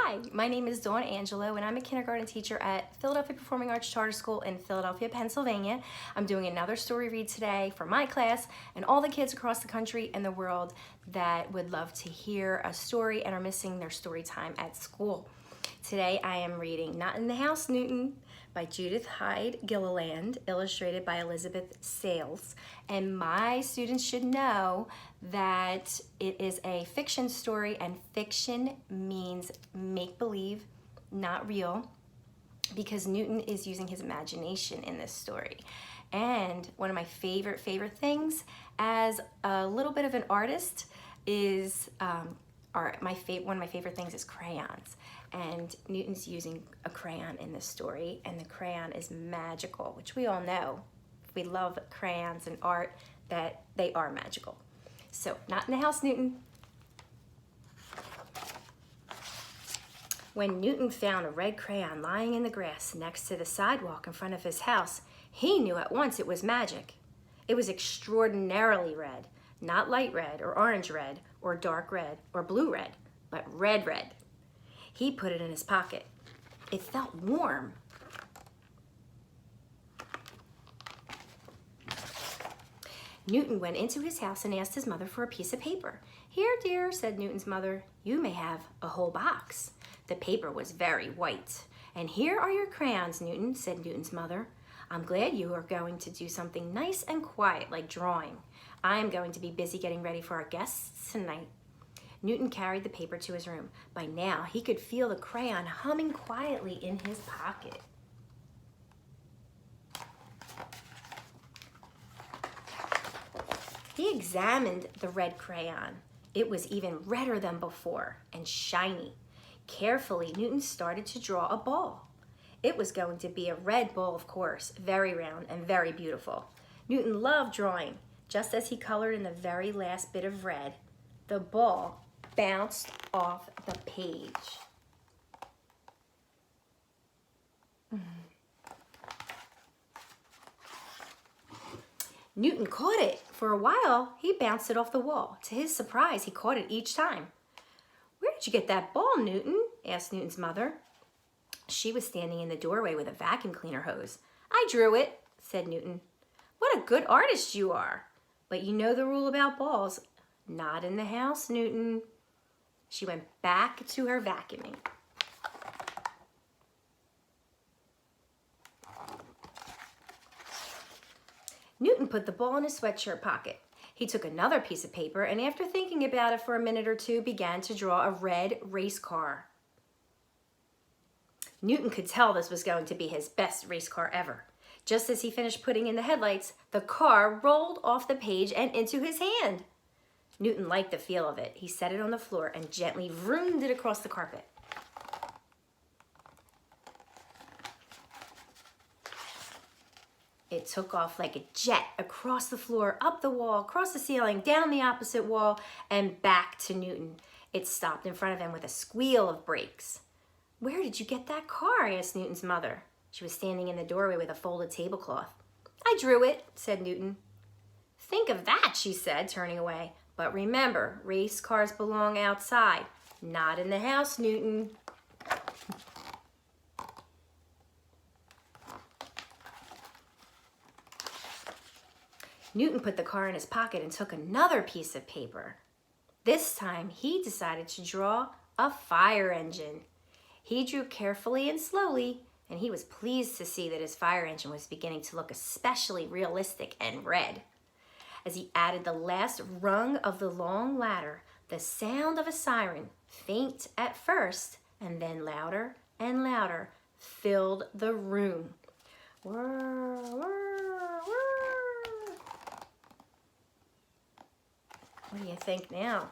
Hi, my name is Dawn Angelo and I'm a kindergarten teacher at Philadelphia Performing Arts Charter School in Philadelphia, Pennsylvania. I'm doing another story read today for my class and all the kids across the country and the world that would love to hear a story and are missing their story time at school. Today I am reading Not in the House, Newton by Judith Heide, Gilliland, illustrated by Elizabeth Sales. And my students should know that it is a fiction story, and fiction means make-believe, not real, because Newton is using his imagination in this story. And one of my favorite things as a little bit of an artist is one of my favorite things is crayons. And Newton's using a crayon in this story, and the crayon is magical, which we all know. We love crayons and art, that they are magical. So, Not in the House, Newton. When Newton found a red crayon lying in the grass next to the sidewalk in front of his house, he knew at once it was magic. It was extraordinarily red, not light red or orange red or dark red or blue red, but red red. He put it in his pocket. It felt warm. Newton went into his house and asked his mother for a piece of paper. "Here, dear," said Newton's mother, "you may have a whole box." The paper was very white. "And here are your crayons, Newton," said Newton's mother. "I'm glad you are going to do something nice and quiet like drawing. I am going to be busy getting ready for our guests tonight." Newton carried the paper to his room. By now, he could feel the crayon humming quietly in his pocket. He examined the red crayon. It was even redder than before and shiny. Carefully, Newton started to draw a ball. It was going to be a red ball, of course, very round and very beautiful. Newton loved drawing. Just as he colored in the very last bit of red, the ball bounced off the page. Newton caught it. For a while, he bounced it off the wall. To his surprise, he caught it each time. "Where did you get that ball, Newton?" asked Newton's mother. She was standing in the doorway with a vacuum cleaner hose. "I drew it," said Newton. "What a good artist you are. But you know the rule about balls. Not in the house, Newton." She went back to her vacuuming. Newton put the ball in his sweatshirt pocket. He took another piece of paper and, after thinking about it for a minute or two, began to draw a red race car. Newton could tell this was going to be his best race car ever. Just as he finished putting in the headlights, the car rolled off the page and into his hand. Newton liked the feel of it. He set it on the floor and gently vroomed it across the carpet. It took off like a jet across the floor, up the wall, across the ceiling, down the opposite wall, and back to Newton. It stopped in front of him with a squeal of brakes. "Where did you get that car?" asked Newton's mother. She was standing in the doorway with a folded tablecloth. "I drew it," said Newton. "Think of that," she said, turning away. "But remember, race cars belong outside, not in the house, Newton." Newton put the car in his pocket and took another piece of paper. This time, he decided to draw a fire engine. He drew carefully and slowly, and he was pleased to see that his fire engine was beginning to look especially realistic and red. As he added the last rung of the long ladder, the sound of a siren, faint at first and then louder and louder, filled the room. Whir, whir, whir. What do you think now?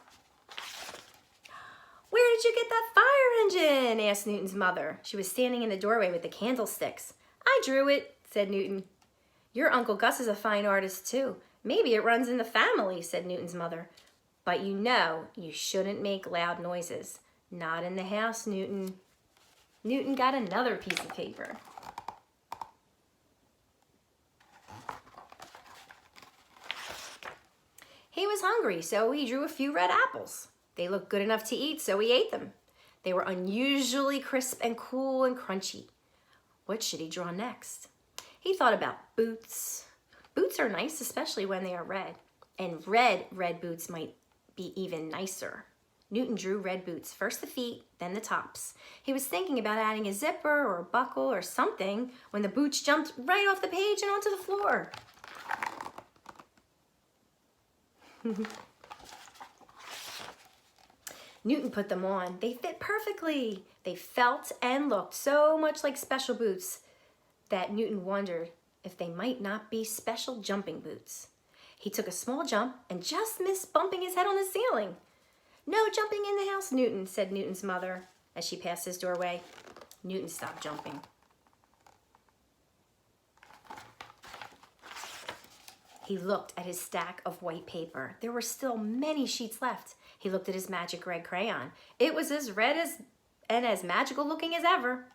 "Where did you get that fire engine?" asked Newton's mother. She was standing in the doorway with the candlesticks. "I drew it," said Newton. "Your Uncle Gus is a fine artist too. Maybe it runs in the family," said Newton's mother. "But you know you shouldn't make loud noises. Not in the house, Newton." Newton got another piece of paper. He was hungry, so he drew a few red apples. They looked good enough to eat, so he ate them. They were unusually crisp and cool and crunchy. What should he draw next? He thought about boots. Boots are nice, especially when they are red. And red boots might be even nicer. Newton drew red boots, first the feet, then the tops. He was thinking about adding a zipper or a buckle or something when the boots jumped right off the page and onto the floor. Newton put them on. They fit perfectly. They felt and looked so much like special boots that Newton wondered if they might not be special jumping boots. He took a small jump and just missed bumping his head on the ceiling. "No jumping in the house, Newton," said Newton's mother as she passed his doorway. Newton stopped jumping. He looked at his stack of white paper. There were still many sheets left. He looked at his magic red crayon. It was as red and as magical looking as ever.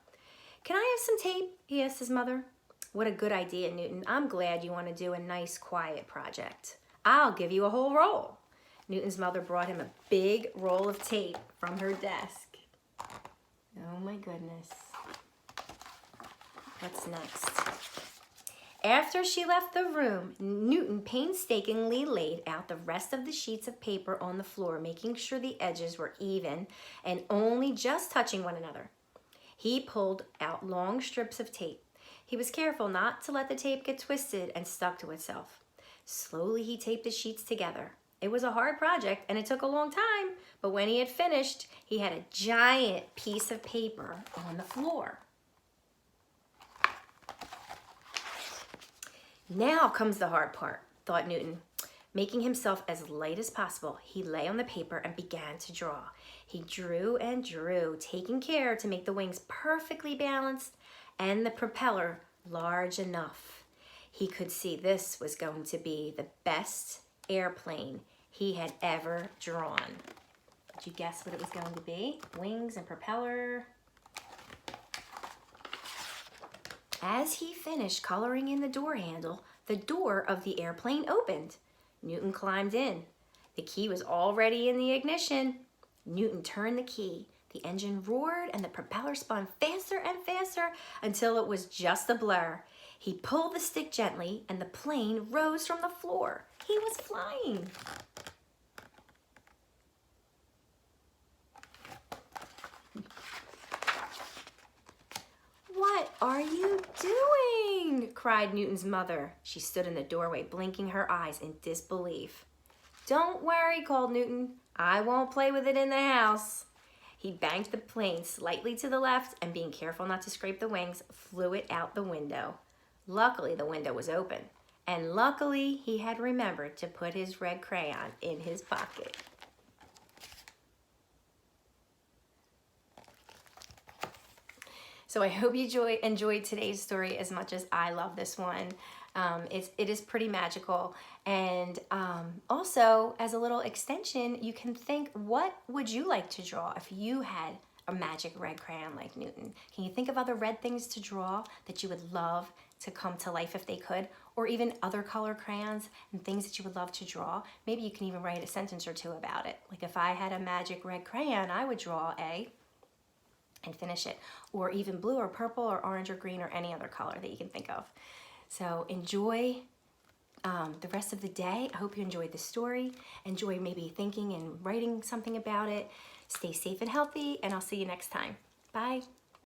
"Can I have some tape?" he asked his mother. "What a good idea, Newton. I'm glad you want to do a nice, quiet project. I'll give you a whole roll." Newton's mother brought him a big roll of tape from her desk. Oh my goodness. What's next? After she left the room, Newton painstakingly laid out the rest of the sheets of paper on the floor, making sure the edges were even and only just touching one another. He pulled out long strips of tape. He was careful not to let the tape get twisted and stuck to itself. Slowly, he taped the sheets together. It was a hard project and it took a long time, but when he had finished, he had a giant piece of paper on the floor. "Now comes the hard part," thought Newton. Making himself as light as possible, he lay on the paper and began to draw. He drew and drew, taking care to make the wings perfectly balanced and the propeller large enough. He could see this was going to be the best airplane he had ever drawn. Did you guess what it was going to be? Wings and propeller. As he finished coloring in the door handle, the door of the airplane opened. Newton climbed in. The key was already in the ignition. Newton turned the key. The engine roared and the propeller spun faster and faster until it was just a blur. He pulled the stick gently and the plane rose from the floor. He was flying. "What are you doing?" cried Newton's mother. She stood in the doorway, blinking her eyes in disbelief. "Don't worry," called Newton. "I won't play with it in the house." He banked the plane slightly to the left and, being careful not to scrape the wings, flew it out the window. Luckily, the window was open, and luckily he had remembered to put his red crayon in his pocket. So I hope you enjoyed today's story as much as I love this one. It is pretty magical. And also, as a little extension, you can think, what would you like to draw if you had a magic red crayon like Newton? Can you think of other red things to draw that you would love to come to life if they could? Or even other color crayons and things that you would love to draw? Maybe you can even write a sentence or two about it. Like, if I had a magic red crayon, I would draw a... and finish it, or even blue or purple or orange or green or any other color that you can think of. So enjoy the rest of the day. I hope you enjoyed the story. Enjoy maybe thinking and writing something about it. Stay safe and healthy, and I'll see you next time. Bye.